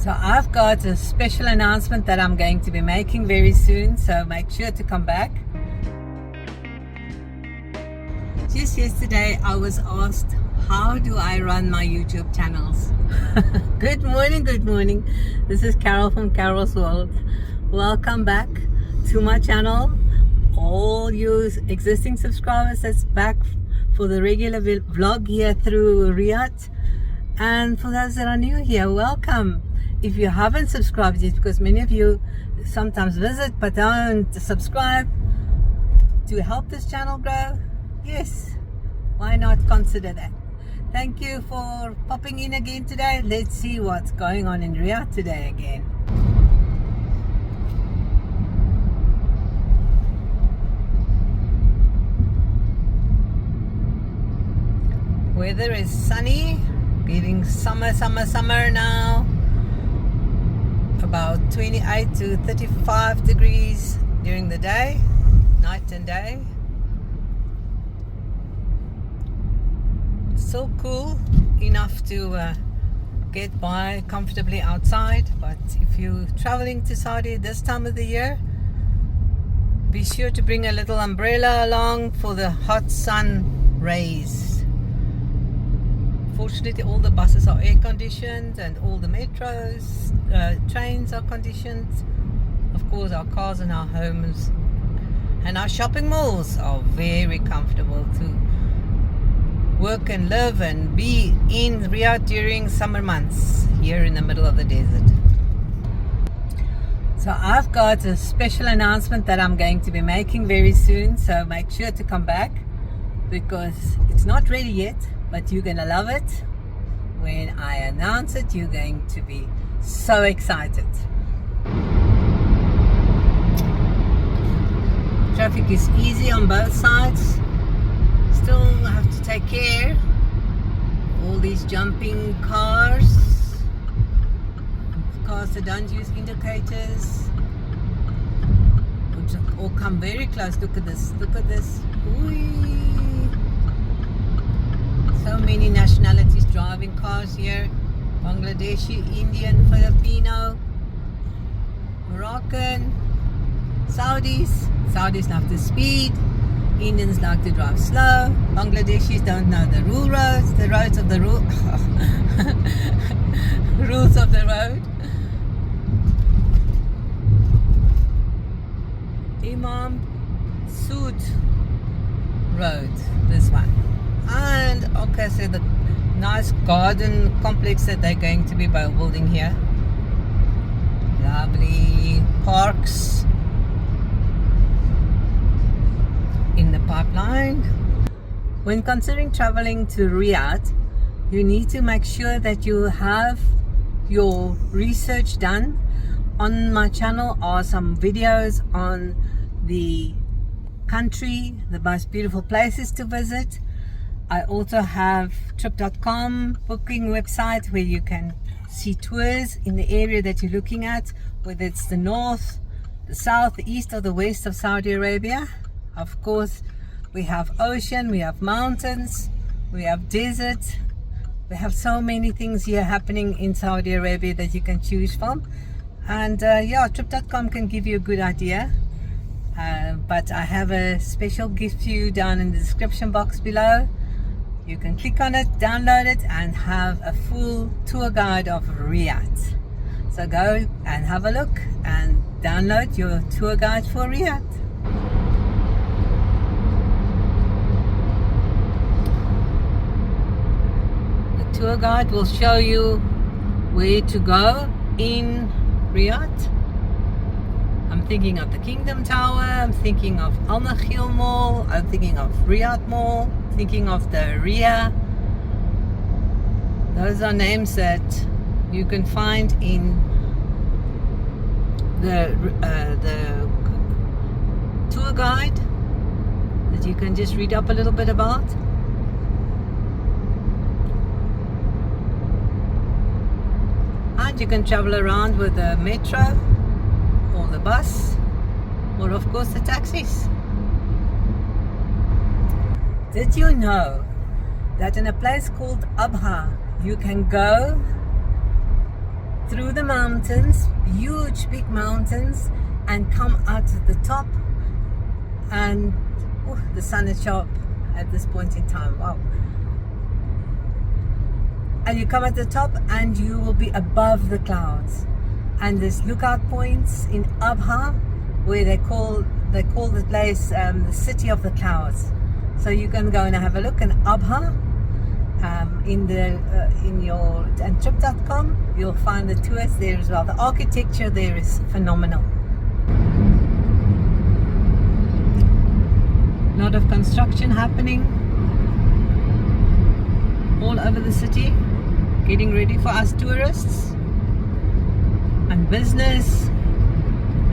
So I've got a special announcement that I'm going to be making very soon, so make sure to come back. Just yesterday I was asked, how do I run my YouTube channels? Good morning. This is Carol from Carol's World. Welcome back to my channel. All you existing subscribers that's back for the regular vlog here through Riyadh. And for those that are new here, welcome. If you haven't subscribed yet, because many of you sometimes visit but don't subscribe, to help this channel grow, yes, why not consider that? Thank you for popping in again today. Let's see what's going on in Riyadh today again. Weather is sunny, getting summer now. About 28 to 35 degrees during the day, night and day. Still cool enough to get by comfortably outside, but if you're traveling to Saudi this time of the year, be sure to bring a little umbrella along for the hot sun rays. Fortunately, all the buses are air conditioned and all the metros, trains are conditioned. Of course, our cars and our homes and our shopping malls are very comfortable to work and live and be in Riyadh during summer months here in the middle of the desert. So I've got a special announcement that I'm going to be making very soon, so make sure to come back because it's not ready yet, but you're gonna love it. When I announce it, you're going to be so excited. Traffic is easy on both sides. Still have to take care. All these jumping cars that don't use indicators, or come very close. Look at this. Whee. So many nationalities driving cars here. Bangladeshi, Indian, Filipino, Moroccan, Saudis. Saudis love to speed. Indians like to drive slow. Bangladeshis don't know the rules of the road. Imam Sood Road, this one. And okay, so the nice garden complex that they're going to be building here. Lovely parks in the pipeline. When considering traveling to Riyadh, you need to make sure that you have your research done. On my channel are some videos on the country, the most beautiful places to visit. I also have trip.com booking website where you can see tours in the area that you're looking at, whether it's the north, the south, the east or the west of Saudi Arabia. Of course, we have ocean, we have mountains, we have desert. We have so many things here happening in Saudi Arabia that you can choose from. And yeah, trip.com can give you a good idea. But I have a special gift for you down in the description box below. You can click on it, download it, and have a full tour guide of Riyadh. So go and have a look and download your tour guide for Riyadh. The tour guide will show you where to go in Riyadh. I'm thinking of the Kingdom Tower, I'm thinking of Al Nakhil Mall, I'm thinking of Riyadh Mall, thinking of the Ria. Those are names that you can find in the tour guide that you can just read up a little bit about. And you can travel around with the metro or the bus or of course the taxis. Did you know that in a place called Abha you can go through the mountains, huge big mountains, and come out at the top. And the sun is sharp at this point in time. Wow. And you come at the top and you will be above the clouds. And there's lookout points in Abha where they call the place the city of the clouds. So you can go and have a look in Abha. In your trip.com, you'll find the tours there as well. The architecture there is phenomenal. A lot of construction happening all over the city, getting ready for us tourists, and business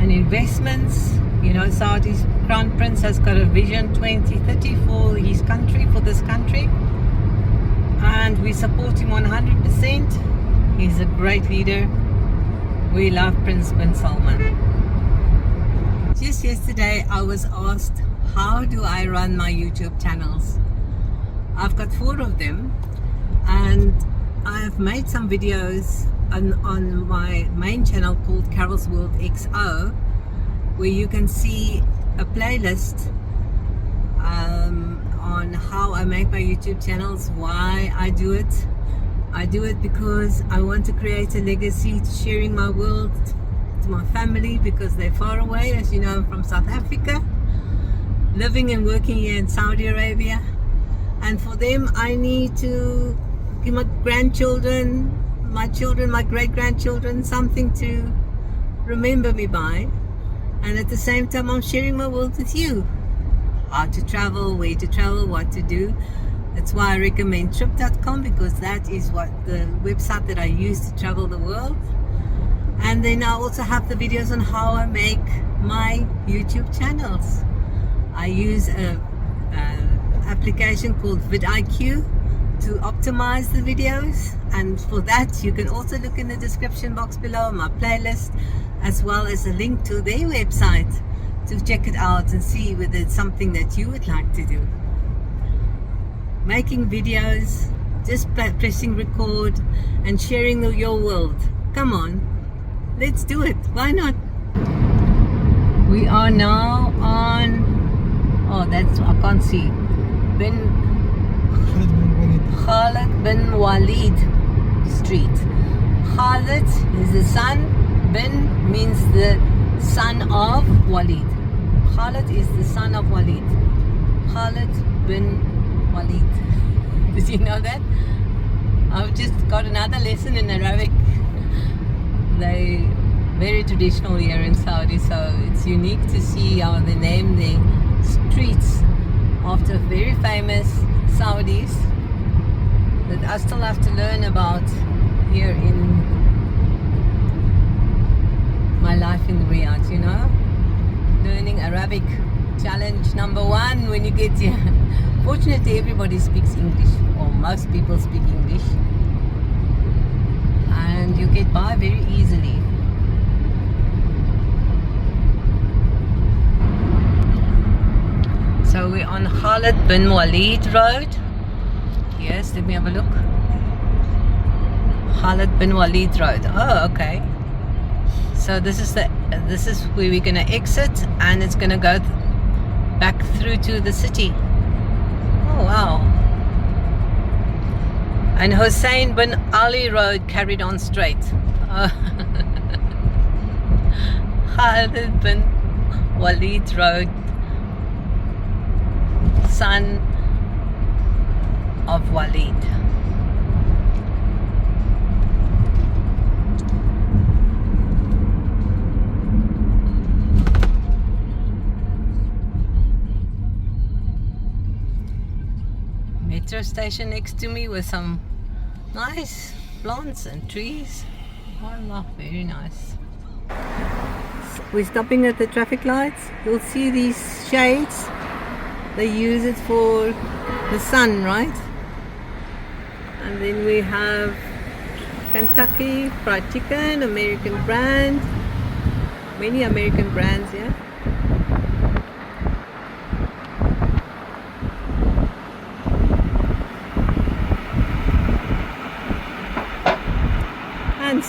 and investments. You know, Saudi's Crown Prince has got a vision 2030 for his country, for this country, and we support him 100%. He's a great leader. We love Prince bin Salman. Just yesterday I was asked, how do I run my YouTube channels? I've got 4 of them, and I've made some videos on my main channel called Carol's World XO, where you can see a playlist on how I make my YouTube channels, why I do it. I do it because I want to create a legacy, to sharing my world to my family, because they're far away. As you know, I'm from South Africa, living and working here in Saudi Arabia, and for them I need to give my grandchildren, my children, my great-grandchildren something to remember me by. And at the same time I'm sharing my world with you, how to travel, where to travel, what to do. That's why I recommend trip.com, because that is what the website that I use to travel the world. And then I also have the videos on how I make my YouTube channels. I use a application called vidIQ to optimize the videos, and for that you can also look in the description box below, my playlist, as well as a link to their website to check it out and see whether it's something that you would like to do. Making videos, just pressing record and sharing your world. Come on, let's do it. Why not? We are now on, oh, that's, I can't see, Khalid bin Waleed Street. Khalid is the son, bin means the son of Waleed. Khalid is the son of Waleed. Khalid bin Waleed. Did you know that? I've just got another lesson in Arabic. They very traditional here in Saudi, so it's unique to see how they name their streets after very famous Saudis that I still have to learn about here in my life in Riyadh, you know. Learning Arabic, challenge number 1 when you get here. Fortunately, everybody speaks English, or most people speak English, and you get by very easily. So we're on Khalid bin Waleed Road. Yes, let me have a look. Khalid bin Waleed Road. Oh, okay. So this is where we're gonna exit, and it's gonna go back through to the city. Oh wow. And Hussein bin Ali Road carried on straight. Khalid bin Waleed Road, son of Waleed. Metro station next to me with some nice plants and trees. Oh, very nice. We're stopping at the traffic lights. You'll see these shades. They use it for the sun, right? And then we have Kentucky Fried Chicken, American brand. Many American brands here.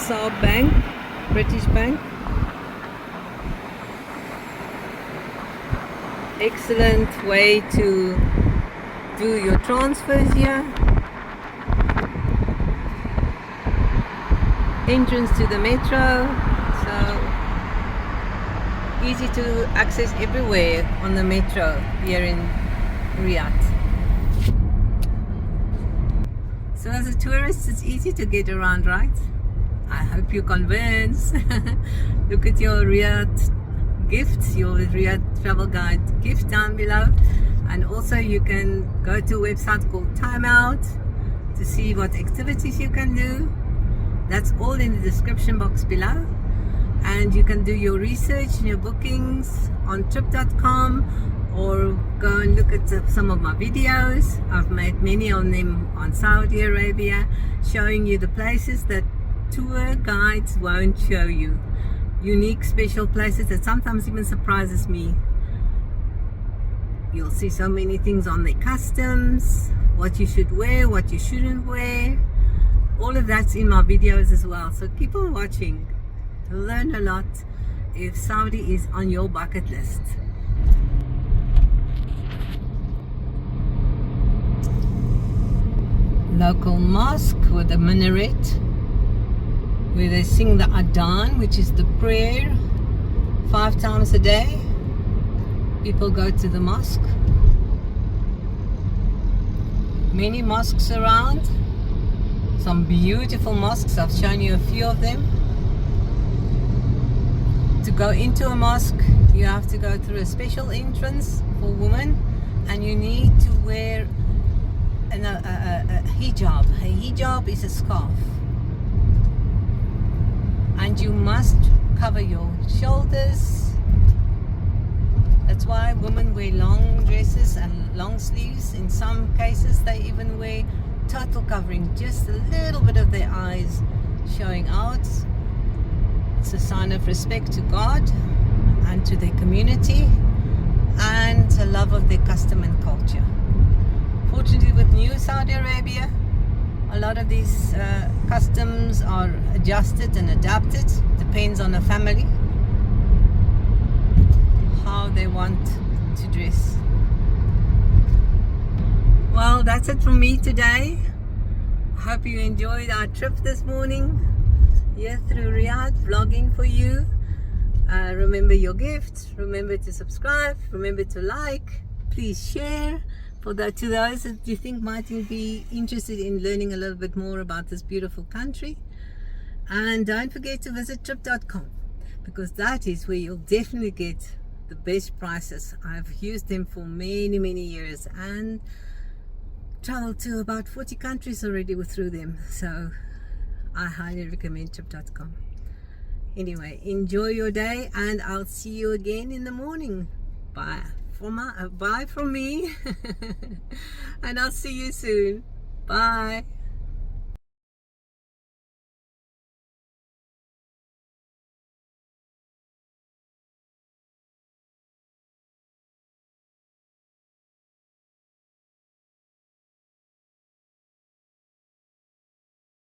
Saab Bank, British Bank. Excellent way to do your transfers here. Entrance to the metro, so easy to access everywhere on the metro here in Riyadh. So as a tourist, it's easy to get around, right? I hope you're convinced. Look at your Riyadh gifts, your Riyadh travel guide gift down below, and also you can go to a website called Timeout to see what activities you can do. That's all in the description box below, and you can do your research and your bookings on trip.com, or go and look at some of my videos. I've made many of them on Saudi Arabia, showing you the places that tour guides won't show you. Unique, special places that sometimes even surprises me. You'll see so many things on the customs, what you should wear, what you shouldn't wear. All of that's in my videos as well, so keep on watching. You'll learn a lot if Saudi is on your bucket list. Local mosque with a minaret where they sing the adhan, which is the prayer, 5 times a day. People go to the mosque. Many mosques around. Some beautiful mosques. I've shown you a few of them. To go into a mosque, you have to go through a special entrance for women, and you need to wear a hijab. A hijab is a scarf, and you must cover your shoulders. That's why women wear long dresses and long sleeves. In some cases they even wear total covering, just a little bit of their eyes showing out. It's a sign of respect to God and to their community, and a love of their custom and culture. Fortunately, with new Saudi Arabia, a lot of these customs are adjusted and adapted. Depends on the family how they want to dress. Well, that's it from me today. I hope you enjoyed our trip this morning here through Riyadh, vlogging for you. Remember your gift, remember to subscribe, remember to like, please share to those that you think might be interested in learning a little bit more about this beautiful country. And don't forget to visit trip.com, because that is where you'll definitely get the best prices. I've used them for many years and traveled to about 40 countries already through them, so I highly recommend trip.com. Anyway, enjoy your day, and I'll see you again in the morning. Bye from me and I'll see you soon. Bye.